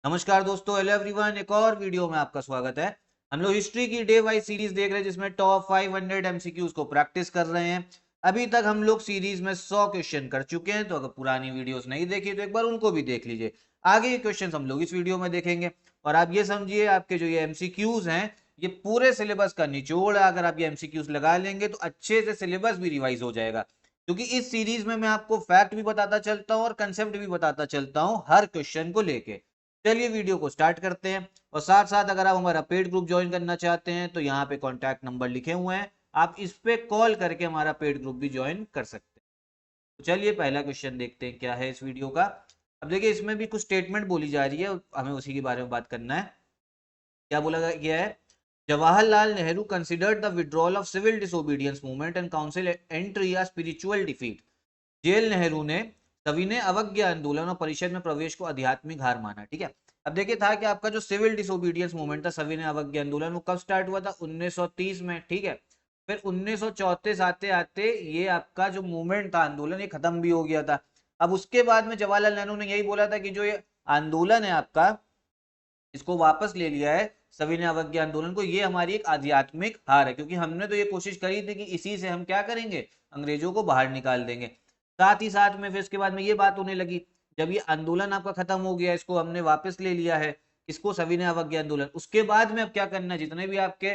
नमस्कार दोस्तों, hello everyone. एक और वीडियो में आपका स्वागत है। हम लोग हिस्ट्री की डे वाइज सीरीज देख रहे हैं जिसमें टॉप 500 एमसीक्यूज को प्रैक्टिस कर रहे हैं। अभी तक हम लोग सीरीज में 100 क्वेश्चन कर चुके हैं, तो अगर पुरानी वीडियोस नहीं देखी तो एक बार उनको भी देख लीजिए। आगे के क्वेश्चन हम लोग इस वीडियो में देखेंगे। और आप ये समझिए, आपके जो ये एमसीक्यूज हैं ये पूरे सिलेबस का निचोड़ है। अगर आप ये एमसीक्यूज लगा लेंगे तो अच्छे से सिलेबस भी रिवाइज हो जाएगा, क्योंकि इस सीरीज में मैं आपको फैक्ट भी बताता चलता हूँ और कंसेप्ट भी बताता चलता हूँ हर क्वेश्चन को लेके। चलिए वीडियो को स्टार्ट करते हैं। और साथ साथ अगर आप हमारा पेड ग्रुप ज्वाइन करना चाहते हैं तो यहाँ पे कॉन्टैक्ट नंबर लिखे हुए हैं, आप इस पे कॉल करके हमारा पेड ग्रुप भी ज्वाइन कर सकते हैं। तो चलिए पहला क्वेश्चन देखते हैं क्या है इस वीडियो का। अब देखिए, इसमें भी कुछ स्टेटमेंट बोली जा रही है, हमें उसी के बारे में बात करना है। क्या बोला गया है? Jawaharlal Nehru considered the withdrawal of civil disobedience movement and council entry a spiritual defeat. JL Nehru ने सविनय अवज्ञा आंदोलन और परिषद में प्रवेश को आध्यात्मिक हार माना। ठीक है। अब देखिए, था कि आपका जो सिविल डिसोबीडियंस मूवमेंट था, सविनय अवज्ञा आंदोलन, वो कब स्टार्ट हुआ था? 1930 में। ठीक है। फिर 1934 आते आते ये आपका जो मूवमेंट था, आंदोलन, ये खत्म भी हो गया था। अब उसके बाद में जवाहरलाल नेहरू ने यही बोला था कि जो ये आंदोलन है आपका, इसको वापस ले लिया है सविनय अवज्ञा आंदोलन को, ये हमारी एक आध्यात्मिक हार है, क्योंकि हमने तो ये कोशिश करी थी कि इसी से हम क्या करेंगे, अंग्रेजों को बाहर निकाल देंगे। साथ ही साथ में फिर इसके बाद में ये बात होने लगी, जब ये आंदोलन आपका खत्म हो गया, इसको हमने वापस ले लिया है, इसको सविनय अवज्ञा आंदोलन, उसके बाद में अब क्या करना है, जितने भी आपके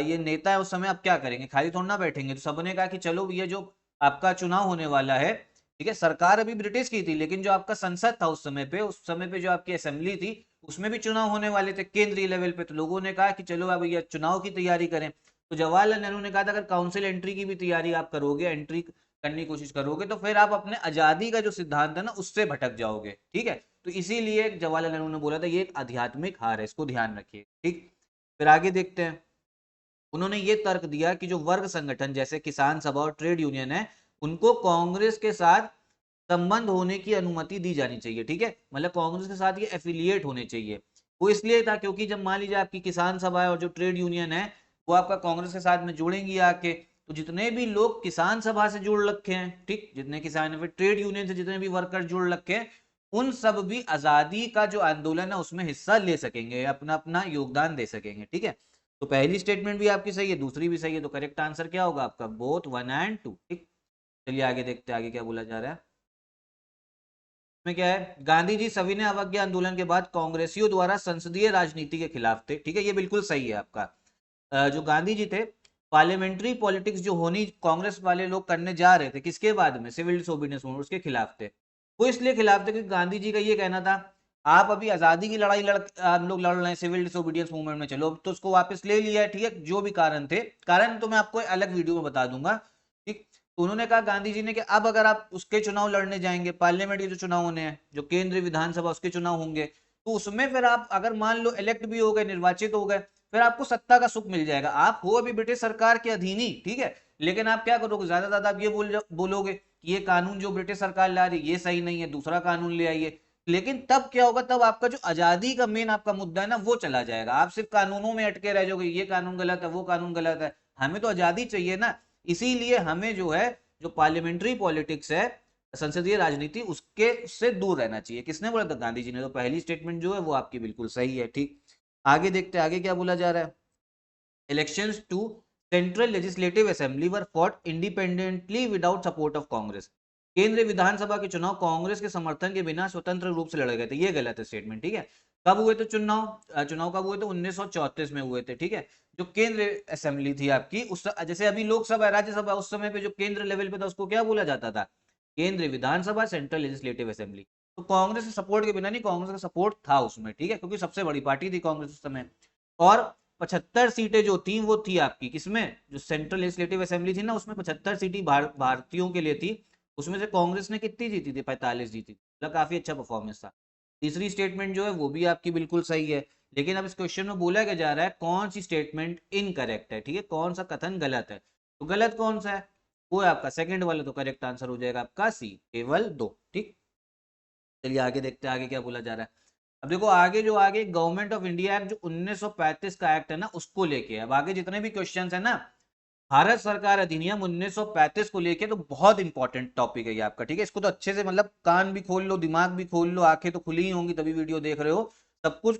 ये नेता है उस समय अब क्या करेंगे, खाली थोड़ा ना बैठेंगे। तो सबने कहा कि चलो ये जो आपका चुनाव होने वाला है, ठीक है, सरकार अभी ब्रिटिश की थी लेकिन जो आपका संसद था उस समय पे जो आपकी असेंबली थी, उसमें भी चुनाव होने वाले थे केंद्रीय लेवल पे। तो लोगों ने कहा कि चलो अब ये चुनाव की तैयारी करें। तो जवाहरलाल नेहरू ने कहा था, अगर काउंसिल एंट्री की भी तैयारी आप करोगे, एंट्री करने की कोशिश करोगे, तो फिर आप अपने आजादी का जो सिद्धांत है ना, उससे भटक जाओगे। ठीक है। तो इसीलिए जवाहरलाल नेहरू ने बोला था ये एक आध्यात्मिक हार है, इसको ध्यान रखिए। ठीक। फिर आगे देखते हैं। उन्होंने ये तर्क दिया कि जो वर्ग संगठन जैसे किसान सभा और ट्रेड यूनियन है, उनको कांग्रेस के साथ संबंध होने की अनुमति दी जानी चाहिए। ठीक है, मतलब कांग्रेस के साथ ये एफिलिएट होने चाहिए। वो इसलिए था क्योंकि जब मान लीजिए आपकी किसान सभा है और जो ट्रेड यूनियन है वो आपका कांग्रेस के साथ में जुड़ेंगी आके, तो जितने भी लोग किसान सभा से जुड़ रखे हैं, ठीक, जितने किसान, फिर ट्रेड यूनियन से जितने भी वर्कर जुड़ रखे हैं, उन सब भी आजादी का जो आंदोलन है उसमें हिस्सा ले सकेंगे, अपना अपना योगदान दे सकेंगे। ठीक है। तो पहली स्टेटमेंट भी आपकी सही है, दूसरी भी सही है, तो करेक्ट आंसर क्या होगा आपका? Both 1 and 2। ठीक। चलिए आगे देखते हैं, आगे क्या बोला जा रहा है। में क्या है? गांधी जी सविनय अवज्ञा आंदोलन के बाद कांग्रेसियों द्वारा संसदीय राजनीति के खिलाफ थे। ठीक है, ये बिल्कुल सही है आपका। जो गांधी जी थे, पार्लियामेंट्री पॉलिटिक्स जो होनी कांग्रेस वाले लोग करने जा रहे थे, किसके बाद में? सिविल डिसोबीडियंस मूवमेंट, उसके खिलाफ थे। वो इसलिए खिलाफ थे क्योंकि गांधी जी का ये कहना था, आप अभी आजादी की लड़ाई हम लोग लड़ रहे हैं सिविल डिसोबीडियंस मूवमेंट में, चलो तो उसको वापस ले लिया है। ठीक है, जो भी कारण थे, कारण तो मैं आपको अलग वीडियो में बता दूंगा। ठीक। तो उन्होंने कहा गांधी जी ने कि अब अगर आप उसके चुनाव लड़ने जाएंगे, पार्लियामेंट के जो चुनाव होने हैं, जो केंद्रीय विधानसभा उसके चुनाव होंगे, तो उसमें फिर आप अगर मान लो इलेक्ट भी हो गए, निर्वाचित हो गए, फिर आपको सत्ता का सुख मिल जाएगा। आप हो अभी ब्रिटिश सरकार के अधीन ही, ठीक है, लेकिन आप क्या करोगे, ज्यादा ज्यादा आप ये बोलोगे कि ये कानून जो ब्रिटिश सरकार ला रही है ये सही नहीं है, दूसरा कानून ले आइए। लेकिन तब क्या होगा, तब आपका जो आजादी का मेन आपका मुद्दा है ना, वो चला जाएगा। आप सिर्फ कानूनों में अटके रह जाओगे, ये कानून गलत है, वो कानून गलत है। हमें तो आजादी चाहिए ना। इसीलिए हमें जो है, जो पार्लियामेंट्री पॉलिटिक्स है, संसदीय राजनीति, उसके से दूर रहना चाहिए। किसने बोला था? गांधी जी ने। तो पहली स्टेटमेंट जो है वो आपकी बिल्कुल सही है। ठीक। आगे देखते हैं, आगे क्या बोला जा रहा है। Elections to central legislative assembly were fought independently without support of Congress. केंद्रीय विधानसभा के चुनाव कांग्रेस के समर्थन के बिना स्वतंत्र रूप से लड़े गए थे। ये गलत है स्टेटमेंट। ठीक है। कब हुए थे चुनाव? चुनाव कब हुए थे? 1934 में हुए थे। ठीक है। जो केंद्रीय असेंबली थी आपकी, उस जैसे अभी लोकसभा राज्यसभा, उस समय पे जो केंद्र लेवल पे था उसको क्या बोला जाता था? केंद्रीय विधानसभा, सेंट्रल लेजिस्लेटिव असेंबली। तो कांग्रेस के सपोर्ट के बिना नहीं, कांग्रेस का सपोर्ट था उसमें। ठीक है, क्योंकि सबसे बड़ी पार्टी थी कांग्रेस उस समय। और 75 सीटें जो थी वो थी आपकी किसमें? जो सेंट्रल लेजिस्लेटिव असेंबली थी ना, उसमें 75 सीटें भारतीयों के लिए थी। उसमें से कांग्रेस ने कितनी जीती थी? 45 जीती थी। मतलब काफी अच्छा परफॉर्मेंस था। तीसरी स्टेटमेंट जो है वो भी आपकी बिल्कुल सही है, लेकिन अब इस क्वेश्चन में बोला क्या जा रहा है, कौन सी स्टेटमेंट इनकरेक्ट है। ठीक है, कौन सा कथन गलत है। तो गलत कौन सा है? वो है आपका सेकंड वाला। तो करेक्ट आंसर हो जाएगा आपका सी, केवल 2। ठीक। चलिए आगे देखते हैं, आगे क्या बोला जा रहा है। अब देखो आगे, जो आगे गवर्नमेंट ऑफ इंडिया एक्ट जो 1935 का एक्ट है ना, उसको लेके अब आगे जितने भी क्वेश्चंस है ना, भारत सरकार अधिनियम 1935 को लेके, तो बहुत इंपॉर्टेंट टॉपिक है ये आपका। ठीक है, इसको तो अच्छे से, मतलब कान भी खोल लो, दिमाग भी खोल लो, आंखें तो खुली ही होंगी तभी वीडियो देख रहे हो, सब कुछ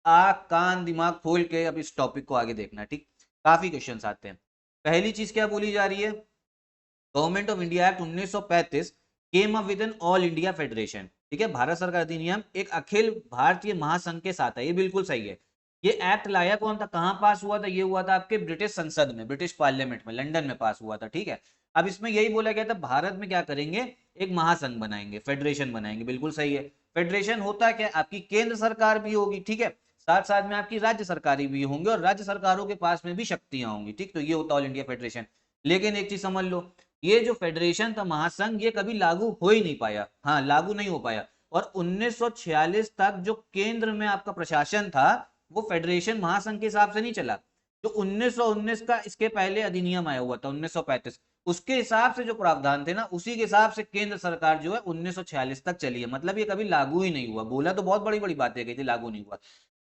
आँख कान दिमाग खोल के अब इस टॉपिक को आगे देखना है, ठीक। काफी क्वेश्चंस आते हैं। पहली चीज क्या बोली जा रही है, government of India act 1935 came up with an all India federation, ठीक है। भारत सरकार अधिनियम एक अखिल भारतीय महासंघ के साथ है, ये बिल्कुल सही है। ये एक्ट लाया कौन था, कहां पास हुआ था, ये हुआ था आपके ब्रिटिश संसद में, ब्रिटिश पार्लियामेंट में, लंदन में पास हुआ था, ठीक है। अब इसमें यही बोला गया था भारत में क्या करेंगे, एक महासंघ बनाएंगे, फेडरेशन बनाएंगे, बिल्कुल सही है। फेडरेशन होता क्या, आपकी केंद्र सरकार भी होगी, ठीक है, साथ साथ में आपकी राज्य सरकारी भी होंगे और राज्य सरकारों के पास में भी शक्तियां होंगी, ठीक। तो ये होता ऑल इंडिया फेडरेशन। लेकिन एक चीज समझ लो, ये जो फेडरेशन था, महासंघ, ये कभी लागू हो ही नहीं पाया, हाँ लागू नहीं हो पाया। और 1946 तक जो केंद्र में आपका प्रशासन था वो फेडरेशन महासंघ के हिसाब से नहीं चला। जो 1919 का इसके पहले अधिनियम आया हुआ था 1935, उसके हिसाब से जो प्रावधान थे ना, उसी के हिसाब से केंद्र सरकार जो है 1946 तक चली है। मतलब ये कभी लागू ही नहीं हुआ। बोला तो बहुत बड़ी बड़ी बातें कही थी, लागू नहीं हुआ।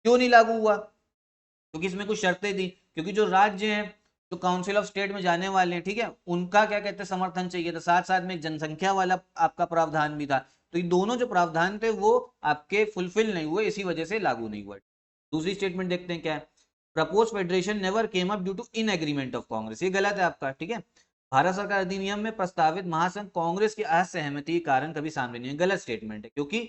क्यों नहीं लागू हुआ, क्योंकि इसमें कुछ शर्तें थी, क्योंकि जो राज्य हैं, जो काउंसिल ऑफ स्टेट में जाने वाले हैं, ठीक है, उनका क्या कहते हैं समर्थन चाहिए था, साथ साथ में जनसंख्या वाला आपका प्रावधान भी था। तो ये दोनों जो प्रावधान थे वो आपके फुलफिल नहीं हुए, इसी वजह से लागू नहीं हुआ। दूसरी स्टेटमेंट देखते हैं क्या है, propose federation never came up due to in agreement of Congress, ये गलत है आपका, ठीक है। भारत सरकार अधिनियम में प्रस्तावित महासंघ कांग्रेस की असहमति के कारण कभी सामने नहीं है, गलत स्टेटमेंट है। क्योंकि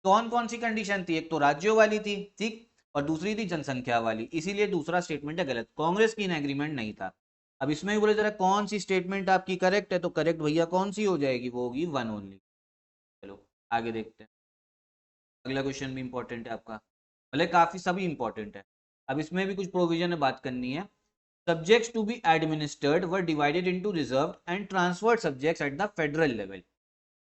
कौन कौन सी कंडीशन थी, एक तो राज्यों वाली थी, ठीक, और दूसरी थी जनसंख्या वाली, इसीलिए दूसरा स्टेटमेंट है गलत, कांग्रेस की इन एग्रीमेंट नहीं था। अब इसमें भी बोले जरा कौन सी स्टेटमेंट आपकी करेक्ट है, तो करेक्ट भैया कौन सी हो जाएगी, वो होगी वन ओनली। चलो आगे देखते हैं। अगला क्वेश्चन भी इंपॉर्टेंट है आपका, मतलब काफी सभी इंपॉर्टेंट है। अब इसमें भी कुछ प्रोविजन है बात करनी है। Subjects to be administered were divided into reserve and transferred subjects at the federal level,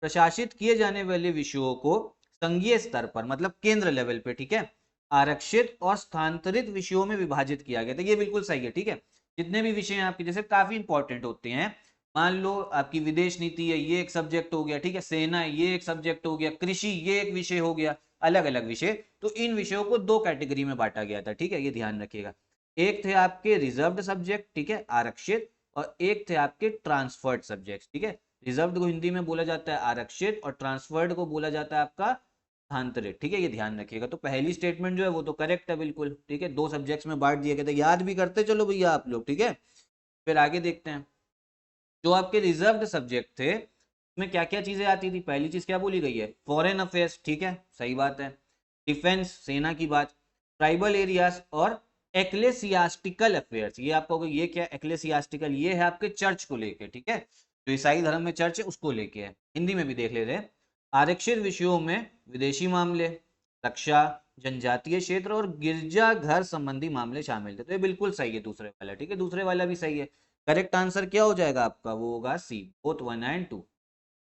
प्रशासित किए जाने वाले विषयों को संघीय स्तर पर, मतलब केंद्र लेवल पे, ठीक है, आरक्षित और स्थानांतरित विषयों में विभाजित किया गया था। ये बिल्कुल सही है, ठीक है। जितने भी विषय हैं आपके जैसे काफी इंपॉर्टेंट होते हैं, मान लो आपकी विदेश नीति है, ये एक सब्जेक्ट हो गया, ठीक है, सेना है, ये एक सब्जेक्ट हो गया, कृषि ये एक विषय हो गया, अलग अलग विषय। तो इन विषयों को दो कैटेगरी में बांटा गया था, ठीक है, ये ध्यान रखिएगा। एक थे आपके रिजर्व्ड सब्जेक्ट, ठीक है, आरक्षित, और एक थे आपके ट्रांसफर्ड सब्जेक्ट, ठीक है। रिजर्व्ड को हिंदी में बोला जाता है आरक्षित और ट्रांसफर्ड को बोला जाता है आपका स्थानांतरित, ठीक है, ये ध्यान रखिएगा। तो पहली स्टेटमेंट जो है वो तो करेक्ट है बिल्कुल, ठीक है, दो सब्जेक्ट्स में बांट दिया गया था, याद भी करते चलो भैया आप लोग, ठीक है। फिर आगे देखते हैं, जो आपके रिजर्व्ड सब्जेक्ट थे उसमें क्या क्या चीजें आती थी। पहली चीज क्या बोली गई है, फॉरेन अफेयर्स, ठीक है, सही बात है, डिफेंस सेना की बात, ट्राइबल एरियाज और एक्लेसियास्टिकल अफेयर्स। ये आपको ये क्या एक्लेसियास्टिकल, ये है आपके चर्च को लेके, ठीक है, जो ईसाई धर्म में चर्च है उसको लेके है, हिंदी में भी देख ले रहे। आरक्षित विषयों में विदेशी मामले, रक्षा, जनजातीय क्षेत्र और गिरजा घर संबंधी मामले शामिल थे। तो ये बिल्कुल सही है दूसरे वाला, ठीक है, दूसरे वाला भी सही है। करेक्ट आंसर क्या हो जाएगा आपका, वो होगा सी, बोथ 1 एंड 2,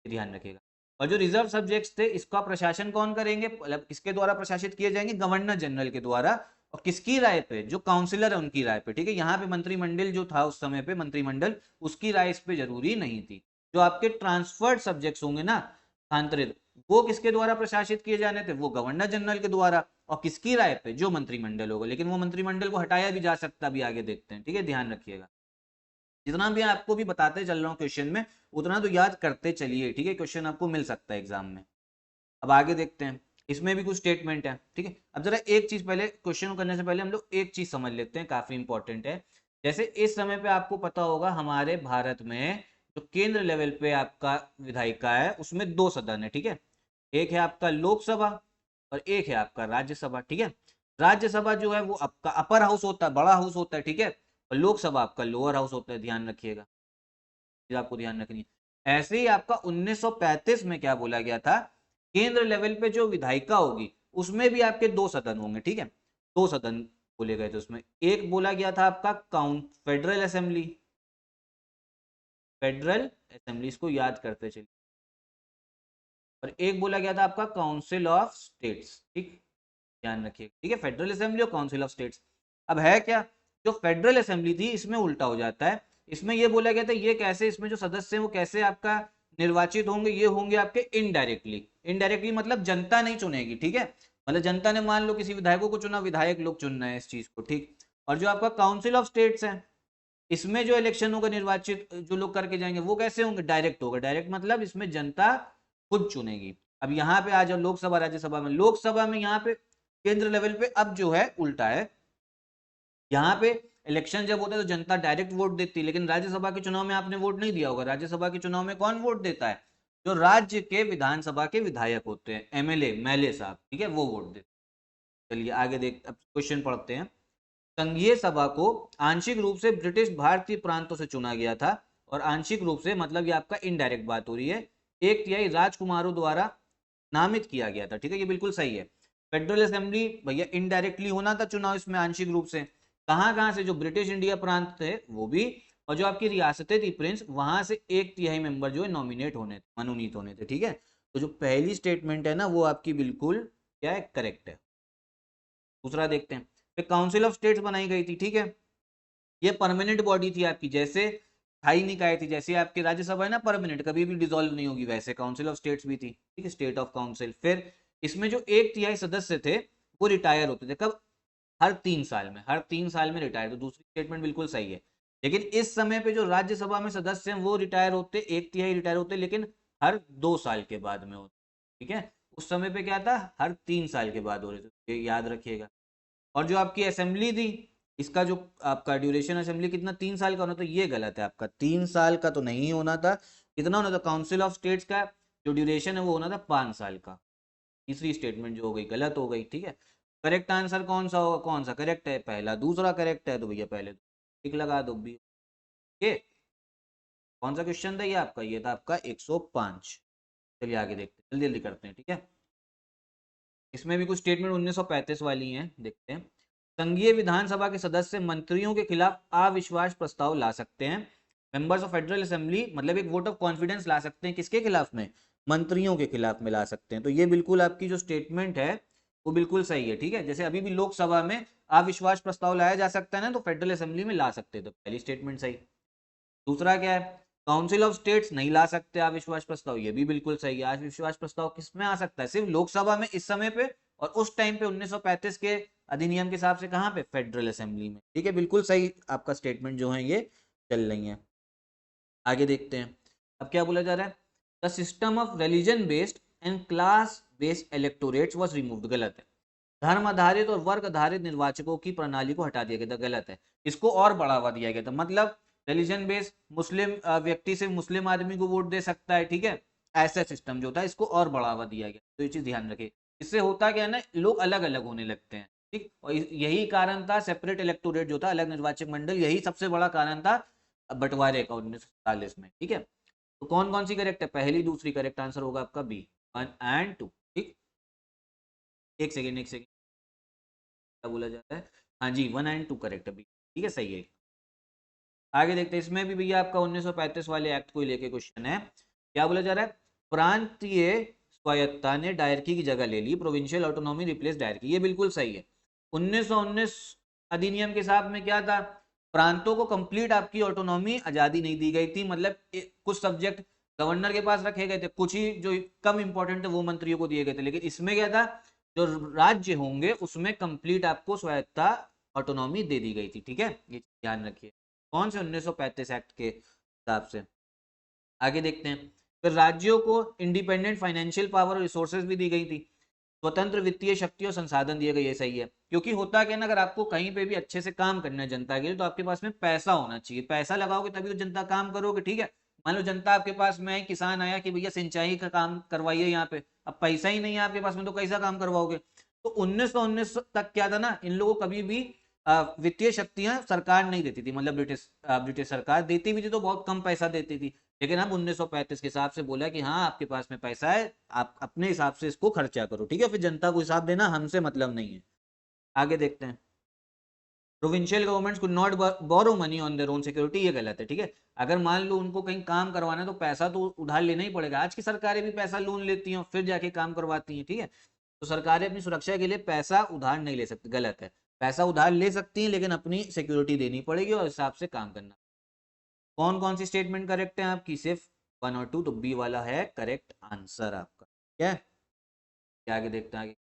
ध्यान रखिएगा। और जो रिजर्व सब्जेक्ट्स थे इसका प्रशासन कौन करेंगे, मतलब किसके द्वारा प्रशासित किए जाएंगे, गवर्नर जनरल के द्वारा, और किसकी राय पे, जो काउंसिलर है उनकी राय पे, ठीक है। यहाँ पे मंत्रिमंडल जो था उस समय पे, मंत्रिमंडल, उसकी राय इस पे जरूरी नहीं थी। जो आपके ट्रांसफर्ड सब्जेक्ट्स होंगे ना, स्थानांतरित, वो किसके द्वारा प्रशासित किए जाने थे, वो गवर्नर जनरल के द्वारा, और किसकी राय पे, जो मंत्रिमंडल होगा। लेकिन वो मंत्रिमंडल को हटाया भी जा सकता, भी आगे देखते हैं, ठीक है, ध्यान रखिएगा। जितना भी आपको भी बताते चल रहा हूँ क्वेश्चन में, उतना तो याद करते चलिए, ठीक है, क्वेश्चन आपको मिल सकता है एग्जाम में। अब आगे देखते हैं, इसमें भी कुछ स्टेटमेंट है, ठीक है। अब जरा एक चीज पहले, क्वेश्चन करने से पहले हम लोग एक चीज समझ लेते हैं, काफी इंपॉर्टेंट है। जैसे इस समय पे आपको पता होगा हमारे भारत में जो केंद्र लेवल पे आपका विधायिका है उसमें दो सदन है, ठीक है। एक है आपका लोकसभा और एक है आपका राज्यसभा, ठीक है। राज्यसभा जो है वो आपका अपर हाउस होता है, बड़ा हाउस होता है, ठीक है, और लोकसभा आपका लोअर हाउस होता है, ध्यान रखिएगा, आपको ध्यान रखनी है। ऐसे ही आपका 1935 में क्या बोला गया था, केंद्र लेवल पे जो विधायिका होगी उसमें भी आपके दो सदन होंगे, ठीक है, दो सदन बोले गए थे उसमें। एक बोला गया था आपका फेडरल असेंबली, फेडरल असेंबली, इसको याद करते चलिए, और एक बोला गया था आपका काउंसिल ऑफ स्टेट्स, ठीक, ध्यान रखिए, ठीक है, फेडरल असेंबली और काउंसिल ऑफ स्टेट्स। अब है क्या, जो फेडरल असेंबली थी इसमें उल्टा हो जाता है, इसमें ये बोला गया था ये कैसे, इसमें जो सदस्य हैं वो कैसे आपका निर्वाचित होंगे, ये होंगे आपके इनडायरेक्टली। इनडायरेक्टली मतलब जनता नहीं चुनेगी, ठीक है, मतलब जनता ने मान लो किसी विधायकों को चुना, विधायक लोग चुन रहे हैं इस चीज को, ठीक। और जो आपका काउंसिल ऑफ स्टेट्स है इसमें जो इलेक्शन होगा, निर्वाचित जो लोग करके जाएंगे वो कैसे होंगे, डायरेक्ट होगा। डायरेक्ट मतलब इसमें जनता खुद चुनेगी। अब यहाँ पे आ जाओ लोकसभा राज्यसभा में, लोकसभा में यहाँ पे केंद्र लेवल पे अब जो है उल्टा है, यहाँ पे इलेक्शन जब होता है तो जनता डायरेक्ट वोट देती है, लेकिन राज्यसभा के चुनाव में आपने वोट नहीं दिया होगा। राज्यसभा के चुनाव में कौन वोट देता है? जो राज्य के विधानसभा के विधायक होते हैं, एमएलए मेले साहब, ठीक है, वो वोट देते हैं। चलिए आगे देख, अब क्वेश्चन पढ़ते हैं। संघीय सभा को आंशिक रूप से ब्रिटिश भारतीय प्रांतों से चुना गया था, और आंशिक रूप से मतलब ये आपका इनडायरेक्ट बात हो रही है, एक तिहाई राजकुमारों द्वारा नामित किया गया था, ठीक है, ये बिल्कुल सही है। फेडरल असेंबली भैया इनडायरेक्टली होना था चुनाव इसमें आंशिक रूप से, कहां कहां से? जो ब्रिटिश इंडिया प्रांत थे वो भी, और जो आपकी रियासतें थी प्रिंस, वहां से एक तिहाई मेंबर जो है नॉमिनेट होने थे, मनोनीत होने थे, ठीक है। तो जो पहली स्टेटमेंट है ना वो आपकी बिल्कुल क्या है, करेक्ट है। दूसरा देखते हैं, फिर काउंसिल ऑफ स्टेट्स बनाई गई थी, ठीक है, ये परमानेंट बॉडी थी आपकी, जैसे स्थायी निकाय थी, जैसे आपकी राज्यसभा है ना परमानेंट, कभी भी डिसॉल्व नहीं होगी, वैसे काउंसिल ऑफ स्टेट्स भी थी, ठीक है, स्टेट ऑफ काउंसिल। फिर इसमें जो एक तिहाई सदस्य थे वो रिटायर होते थे, कब? हर 3 साल में, हर 3 साल में रिटायर। तो दूसरी स्टेटमेंट बिल्कुल सही है। लेकिन इस समय पे जो राज्यसभा में सदस्य हैं वो रिटायर होते, एक तिहाई रिटायर होते, लेकिन हर 2 साल के बाद में होते, ठीक है। उस समय पे क्या था, हर 3 साल के बाद हो रहे थे, ये याद रखिएगा। और जो आपकी असेंबली थी, इसका जो आपका ड्यूरेशन असेंबली कितना, 3 साल का होना, तो ये गलत है आपका, 3 साल का तो नहीं होना था, कितना होना था? काउंसिल ऑफ स्टेट्स का जो ड्यूरेशन है वो होना था 5 साल का। तीसरी स्टेटमेंट जो हो गई गलत हो गई, ठीक है। करेक्ट आंसर कौन सा होगा, कौन सा करेक्ट है? पहला। दूसरा करेक्ट है तो भैया पहले टिक लगा दो बी। ओके, कौन सा क्वेश्चन था ये आपका? ये था आपका 105। चलिए आगे देखते हैं, जल्दी जल्दी करते हैं, ठीक है। इसमें भी कुछ स्टेटमेंट 1935 वाली हैं, देखते हैं। संघीय विधानसभा के सदस्य मंत्रियों के खिलाफ अविश्वास प्रस्ताव ला सकते हैं। मेंबर्स ऑफ फेडरल असेंबली मतलब एक वोट ऑफ कॉन्फिडेंस ला सकते हैं, किसके खिलाफ में? मंत्रियों के खिलाफ में ला सकते हैं। तो ये बिल्कुल आपकी जो स्टेटमेंट है वो बिल्कुल सही है, ठीक है। जैसे अभी भी लोकसभा में अविश्वास प्रस्ताव लाया जा सकता है ना, तो फेडरल असेंबली में ला सकते हैं, तो पहली स्टेटमेंट सही। दूसरा क्या है? काउंसिल ऑफ स्टेट्स नहीं ला सकते अविश्वास प्रस्ताव, ये भी बिल्कुल सही है। अविश्वास प्रस्ताव किस में आ सकता है? सिर्फ लोकसभा में इस समय पे, और उस टाइम पे 1935 के अधिनियम के हिसाब से कहां पे? फेडरल असेंबली में, ठीक है, बिल्कुल सही आपका स्टेटमेंट जो है ये चल रही है। आगे देखते हैं, अब क्या बोला जा रहा है? The system of religion based and class based electorates was removed, गलत है। धर्म आधारित और वर्ग आधारित निर्वाचकों की प्रणाली को हटा दिया गया था, गलत है। इसको और बढ़ावा दिया गया था, मतलब रिलीजन बेस्ड मुस्लिम व्यक्ति सिर्फ मुस्लिम आदमी को वोट दे सकता है, ठीक है, ऐसा सिस्टम जो था इसको और बढ़ावा दिया गया। तो ये चीज ध्यान रखिए। इससे होता क्या है ना, लोग अलग अलग होने लगते हैं, ठीक। और यही कारण था सेपरेट इलेक्टोरेट जो था, अलग निर्वाचक मंडल, यही सबसे बड़ा कारण था बंटवारे का 1947 में, ठीक है। तो कौन कौन सी करेक्ट है? पहली दूसरी करेक्ट आंसर होगा आपका बी, 1 और 2, ठीक। एक सेकेंड एक सेकेंड, क्या बोला जाता है? हाँ जी, 1 और 2 करेक्ट है, ठीक है, सही है। आगे देखते हैं, इसमें भी भैया आपका 1935 वाले एक्ट को लेके क्वेश्चन है। क्या बोला जा रहा है? प्रांतीय स्वायत्ता ने डायरकी की जगह ले ली, प्रोविंशियल ऑटोनॉमी रिप्लेस डायरकी, ये बिल्कुल सही है। 1919 अधिनियम के हिसाब में क्या था? प्रांतों को कंप्लीट आपकी ऑटोनॉमी, आजादी नहीं दी गई थी, मतलब कुछ सब्जेक्ट गवर्नर के पास रखे गए थे, कुछ ही जो कम इंपॉर्टेंट थे वो मंत्रियों को दिए गए थे। लेकिन इसमें क्या था, जो राज्य होंगे उसमें कंप्लीट आपको स्वायत्ता ऑटोनॉमी दे दी गई थी, ठीक है, ये ध्यान रखिए। कौन से 1935 एक्ट के हिसाब से? आगे देखते हैं, फिर राज्यों को इंडिपेंडेंट फाइनेंशियल पावर और रिसोर्सेज भी दी गई थी, स्वतंत्र वित्तीय शक्ति और संसाधन दिए गए, ये सही है। क्योंकि होता क्या ना, अगर आपको कहीं पे भी अच्छे से काम करना है जनता के लिए, तो आपके पास में पैसा होना चाहिए, पैसा लगाओगे तभी तो जनता काम करोगे, ठीक है। मान लो जनता आपके पास में आई, किसान आया कि भैया सिंचाई का काम करवाइए यहाँ पे, अब पैसा ही नहीं है आपके पास में, तो कैसा काम करवाओगे? तो 1919 तक क्या था ना, इन लोगों को कभी भी वित्तीय शक्तियां सरकार नहीं देती थी, मतलब ब्रिटिश सरकार देती भी थी तो बहुत कम पैसा देती थी। लेकिन अब 1935 के हिसाब से बोला कि हाँ आपके पास में पैसा है, आप अपने हिसाब से इसको खर्चा करो, ठीक है, फिर जनता को हिसाब देना हमसे मतलब नहीं है। आगे देखते हैं, provincial governments could not borrow money on their own security, ये गलत है, ठीक है। अगर मान लो उनको कहीं काम करवाना है तो पैसा तो उधार लेना ही पड़ेगा, आज की सरकारें भी पैसा लोन लेती हैं फिर जाके काम करवाती हैं, ठीक है। तो सरकारें अपनी सुरक्षा के लिए पैसा उधार नहीं ले सकती, गलत है। पैसा उधार ले सकती हैं लेकिन अपनी सिक्योरिटी देनी पड़ेगी और हिसाब से काम करना। कौन कौन सी स्टेटमेंट करेक्ट है आपकी? सिर्फ 1 और 2, तो बी वाला है करेक्ट आंसर आपका, ठीक है। क्या आगे देखते हैं, आगे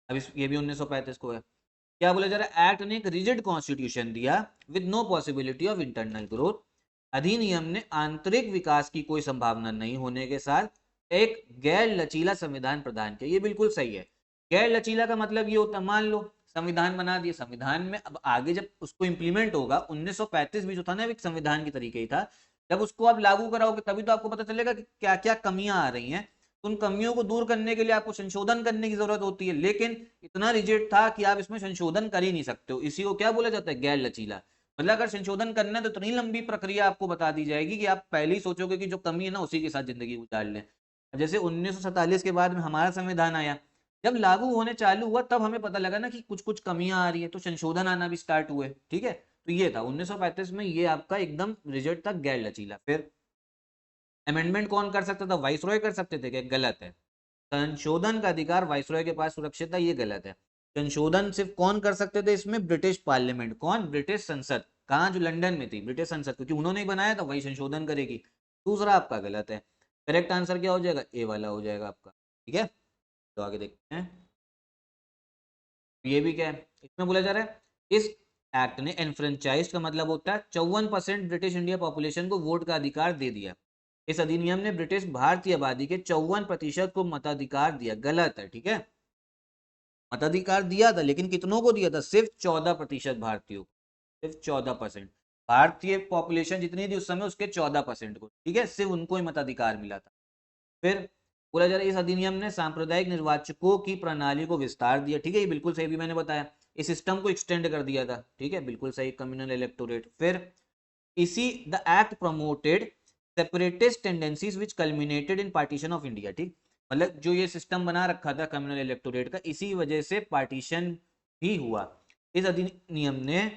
अब ये भी 1935 को है। क्या बोला जा रहा है? एक्ट ने एक रिजिड कॉन्स्टिट्यूशन दिया with no possibility of internal growth, अधिनियम ने आंतरिक विकास की कोई संभावना नहीं होने के साथ एक गैर लचीला संविधान प्रदान किया, ये बिल्कुल सही है। गैर लचीला का मतलब ये होता है, मान लो संविधान बना दिया, संविधान में अब आगे जब उसको इंप्लीमेंट होगा, 1935 भी जो था ना एक संविधान की तरीके ही था, जब उसको आप लागू कराओगे तभी तो आपको पता चलेगा कि क्या क्या कमियां आ रही हैं। तो उन कमियों को दूर करने के लिए आपको संशोधन करने की जरूरत होती है, लेकिन इतना रिजिड था कि आप इसमें संशोधन कर ही नहीं सकते हो। इसी को क्या बोला जाता है, गैर लचीला। मतलब अगर संशोधन करना है तो इतनी लंबी प्रक्रिया आपको बता दी जाएगी कि आप पहले ही सोचोगे कि जो कमी है ना उसी के साथ जिंदगी गुजार लें। जैसे 1947 के बाद में हमारा संविधान आया, जब लागू होने चालू हुआ तब हमें पता लगा ना कि कुछ कुछ कमियां आ रही है, तो संशोधन आना भी स्टार्ट हुए। ठीक है, तो ये था 1935 में, ये आपका एकदम रिजल्ट था गैर लचीला। फिर अमेंडमेंट कौन कर सकता था, वाइसरॉय कर सकते थे क्या, गलत है। संशोधन का अधिकार वाइसरॉय के पास सुरक्षित था, ये गलत है। संशोधन सिर्फ कौन कर सकते थे इसमें, ब्रिटिश पार्लियामेंट। कौन, ब्रिटिश संसद। कहाँ, जो लंदन में थी ब्रिटिश संसद, क्योंकि उन्होंने ही बनाया था, वही संशोधन करेगी। दूसरा आपका गलत है। करेक्ट आंसर क्या हो जाएगा, ए वाला हो जाएगा आपका। ठीक है, तो आगे देखते हैं। ये भी क्या है, इसमें बोला जा रहा है इस एक्ट ने एनफ्रेंचाइज का मतलब होता है 54% ब्रिटिश इंडिया पॉपुलेशन को वोट का अधिकार दे दिया। इस अधिनियम ने ब्रिटिश भारतीय आबादी के 54% को मताधिकार दिया, गलत है। ठीक है, मताधिकार दिया था लेकिन कितनों को दिया था, सिर्फ 14% भारतीयों को, सिर्फ 14%। भारतीय पॉपुलेशन जितनी थी उस समय उसके 14% को, ठीक है, सिर्फ उनको ही मताधिकार मिला था। फिर बोला जा रहा है इस अधिनियम ने सांप्रदायिक निर्वाचकों की प्रणाली को विस्तार दिया। ठीक है, ये बिल्कुल सही, भी मैंने बताया, इस सिस्टम को एक्सटेंड कर दिया था। ठीक है, बिल्कुल सही, कम्युनल इलेक्टोरेट। फिर इसी the act promoted separatist tendencies which culminated in partition of India. ठीक, मतलब जो ये सिस्टम बना रखा था कम्युनल इलेक्टोरेट का, इसी वजह से पार्टीशन भी हुआ। इस अधिनियम ने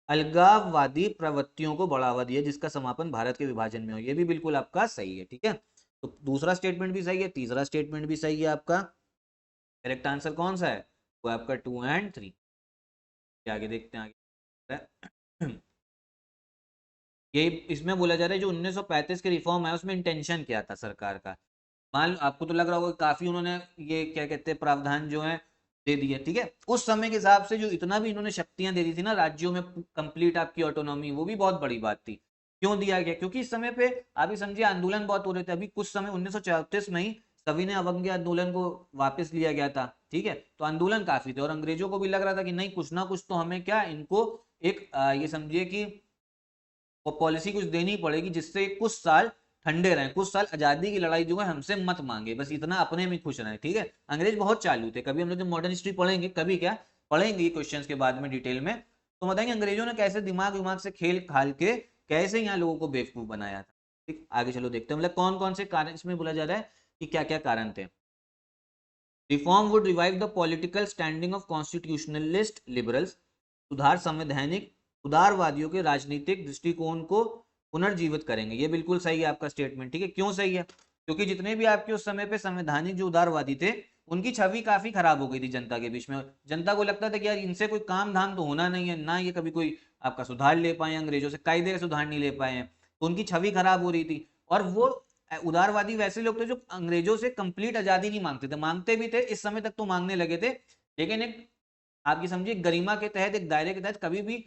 अलगाववादी प्रवृत्तियों को बढ़ावा दिया जिसका समापन भारत के विभाजन में हो। ये भी बिल्कुल आपका सही है। ठीक है, तो दूसरा स्टेटमेंट भी सही है, तीसरा स्टेटमेंट भी सही है आपका। करेक्ट आंसर कौन सा है, वो आपका 2 एंड 3। आगे देखते हैं आगे। ये इसमें बोला जा रहा है जो 1935 के रिफॉर्म है उसमें इंटेंशन क्या था सरकार का। मान आपको तो लग रहा होगा काफी उन्होंने ये क्या कहते हैं प्रावधान जो है दे दिए। ठीक है, उस समय के हिसाब से जो इतना भी इन्होंने शक्तियां दे दी थी ना राज्यों में, कंप्लीट आपकी ऑटोनॉमी, वो भी बहुत बड़ी बात थी। क्यों दिया गया, क्योंकि इस समय पे आप ही समझिए आंदोलन बहुत हो रहे थे। अभी कुछ समय 1934 में ही सविनय अवज्ञा आंदोलन को वापस लिया गया था। ठीक है, तो आंदोलन काफी थे और अंग्रेजों को भी लग रहा था कि नहीं, कुछ ना कुछ तो हमें क्या इनको एक ये समझिए कि वो पॉलिसी कुछ देनी पड़ेगी जिससे कुछ साल ठंडे रहें, कुछ साल आजादी की लड़ाई जो है हमसे मत मांगे, बस इतना अपने में खुश रहें। ठीक है, अंग्रेज बहुत चालू थे, कभी हम लोग मॉडर्न हिस्ट्री पढ़ेंगे, कभी क्या पढ़ेंगे ये क्वेश्चन के बाद में डिटेल में, तो बताएंगे अंग्रेजों ने कैसे दिमाग विमाग से खेल खाल के कैसे यहाँ लोगों को बेवकूफ बनाया था। ठीक, आगे चलो देखते हैं, मतलब कौन कौन से कारण इसमें बोला जा रहा है कि क्या क्या कारण थे। Reform would revive the political standing of constitutionalist liberals. सुधार संवैधानिक उदारवादियों के राजनीतिक दृष्टिकोण को पुनर्जीवित करेंगे। ये बिल्कुल सही है आपका स्टेटमेंट। ठीक है, क्यों सही है, क्योंकि जितने भी आपके उस समय पे संवैधानिक जो उदारवादी थे उनकी छवि काफी खराब हो गई थी जनता के बीच में। जनता को लगता था कि यार इनसे कोई काम धाम तो होना नहीं है ना, ये कभी कोई आपका सुधार ले पाए, अंग्रेजों से कायदे का सुधार नहीं ले पाए हैं, तो उनकी छवि खराब हो रही थी। और वो उदारवादी वैसे लोग थे जो अंग्रेजों से कंप्लीट आजादी नहीं मांगते थे, मांगते भी थे इस समय तक तो मांगने लगे थे, लेकिन एक आपकी समझिए गरिमा के तहत, एक दायरे के तहत, कभी भी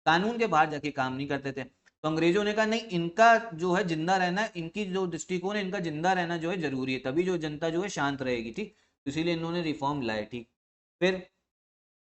कानून के बाहर जाके काम नहीं करते थे। तो अंग्रेजों ने कहा नहीं, इनका जो है जिंदा रहना, इनकी जो दृष्टिकोण है इनका जिंदा रहना जो है जरूरी है, तभी जो जनता जो है शांत रहेगी। ठीक, तो इसीलिए इन्होंने रिफॉर्म लाए। ठीक, फिर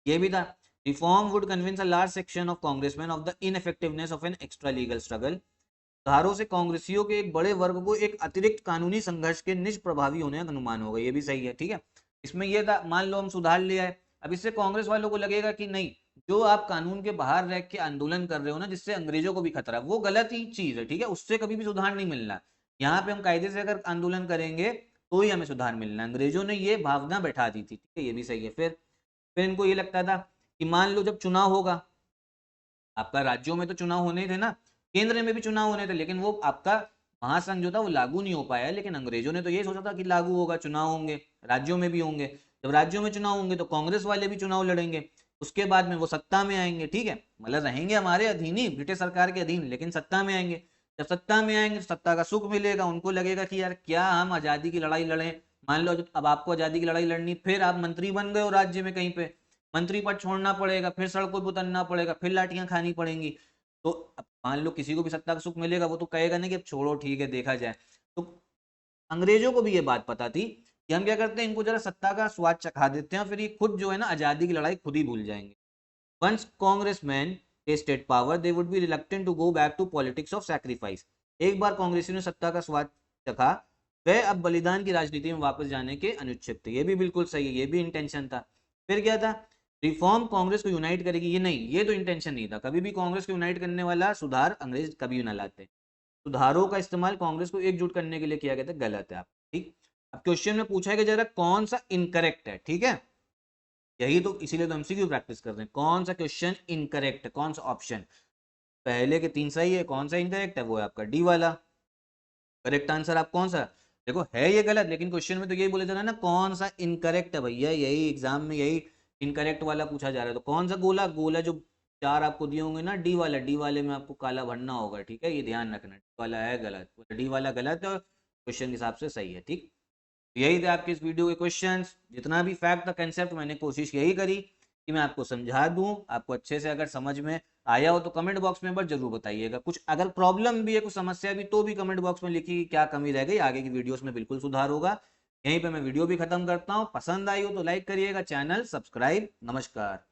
ये भी था, reform would convince a large section of congressman of the ineffectiveness of an extra legal struggle. सुधारों से कांग्रेसियों के एक बड़े वर्ग को एक अतिरिक्त कानूनी संघर्ष के निष्प्रभावी होने का अनुमान होगा। ये भी सही है। ठीक है, इसमें यह था, मान लो हम सुधार ले आए, अब इससे कांग्रेस वालों को लगेगा कि नहीं, जो आप कानून के बाहर रह के आंदोलन कर रहे हो ना जिससे अंग्रेजों को भी खतरा, वो गलत ही चीज है। ठीक है, उससे कभी भी सुधार नहीं मिलना। यहाँ पे हम कायदे से अगर आंदोलन करेंगे तो ही हमें सुधार मिलना। अंग्रेजों ने ये भावना बैठा दी थी। ठीक है, ये भी सही है। फिर इनको ये लगता था कि मान लो जब चुनाव होगा, आपका राज्यों में तो चुनाव होने थे ना, केंद्र में भी चुनाव होने थे, लेकिन वो आपका महासंघ जो था वो लागू नहीं हो पाया। लेकिन अंग्रेजों ने तो ये सोचा था कि लागू होगा, चुनाव होंगे, राज्यों में भी होंगे। जब राज्यों में चुनाव होंगे तो कांग्रेस वाले भी चुनाव लड़ेंगे, उसके बाद में वो सत्ता में आएंगे। ठीक है, मतलब रहेंगे हमारे अधीन ही, ब्रिटिश सरकार के अधीन, लेकिन सत्ता में आएंगे। जब सत्ता में आएंगे तो सत्ता का सुख मिलेगा, उनको लगेगा कि यार क्या हम आजादी की लड़ाई लड़ें। मान लो अब आपको आजादी की लड़ाई लड़नी, फिर आप मंत्री बन गए हो राज्य में कहीं पे, मंत्री पद छोड़ना पड़ेगा, फिर सड़कों पर उतरना पड़ेगा, फिर लाठियां खानी पड़ेंगी। तो अब मान लो किसी को भी सत्ता का सुख मिलेगा, वो तो कहेगा नहीं कि अब छोड़ो ठीक है देखा जाए। तो अंग्रेजों को भी ये बात पता थी कि हम क्या करते हैं, इनको जरा सत्ता का स्वाद चखा देते हैं, फिर ये खुद जो है ना आजादी की लड़ाई खुद ही भूल जाएंगे। Once Congressman tasted power they would be reluctant to go back to politics of sacrifice. एक बार कांग्रेसियों ने सत्ता का स्वाद चखा, वह अब बलिदान की राजनीति में वापस जाने के अनुच्छेद थे। ये भी बिल्कुल सही है, ये भी इंटेंशन था। फिर क्या था, रिफॉर्म कांग्रेस को यूनाइट करेगी, ये नहीं, ये तो इंटेंशन नहीं था। कभी भी कांग्रेस को यूनाइट करने वाला सुधार अंग्रेज कभी ना लाते। सुधारों का इस्तेमाल कांग्रेस को एकजुट करने के लिए किया गया था, गलत है आप, ठीक। अब क्वेश्चन में पूछा है कि जरा कौन सा इनकरेक्ट है, ठीक है, यही तो, इसीलिए तो एमसीक्यू प्रैक्टिस कर रहे हैं। कौन सा क्वेश्चन इनकरेक्ट है, कौन सा ऑप्शन, पहले के 3 सही है, कौन सा इनकरेक्ट है, वो है आपका डी वाला। करेक्ट आंसर आप कौन सा, देखो है ये गलत, लेकिन क्वेश्चन में तो यही बोले जा रहा है ना कौन सा इनकरेक्ट है भैया, यही एग्जाम में यही इनकरेक्ट वाला पूछा जा रहा है। तो कौन सा गोला, गोला जो 4 आपको दिए होंगे ना, डी वाला, डी वाले में आपको काला भरना होगा, ठीक है, ये ध्यान रखना, डी वाला है गलत, डी वाला गलत है और क्वेश्चन के हिसाब से सही है, ठीक। तो यही थे आपके इस वीडियो के क्वेश्चंस। जितना भी फैक्ट था, कंसेप्ट, मैंने कोशिश यही करी कि मैं आपको समझा दूं, आपको अच्छे से अगर समझ में आया हो तो कमेंट बॉक्स में बस जरूर बताइएगा। कुछ अगर प्रॉब्लम भी है, कुछ समस्या भी, तो भी कमेंट बॉक्स में लिखिए कि क्या कमी रह गई, आगे की वीडियोस में बिल्कुल सुधार होगा। यहीं पे मैं वीडियो भी खत्म करता हूँ। पसंद आई हो तो लाइक करिएगा, चैनल सब्सक्राइब। नमस्कार।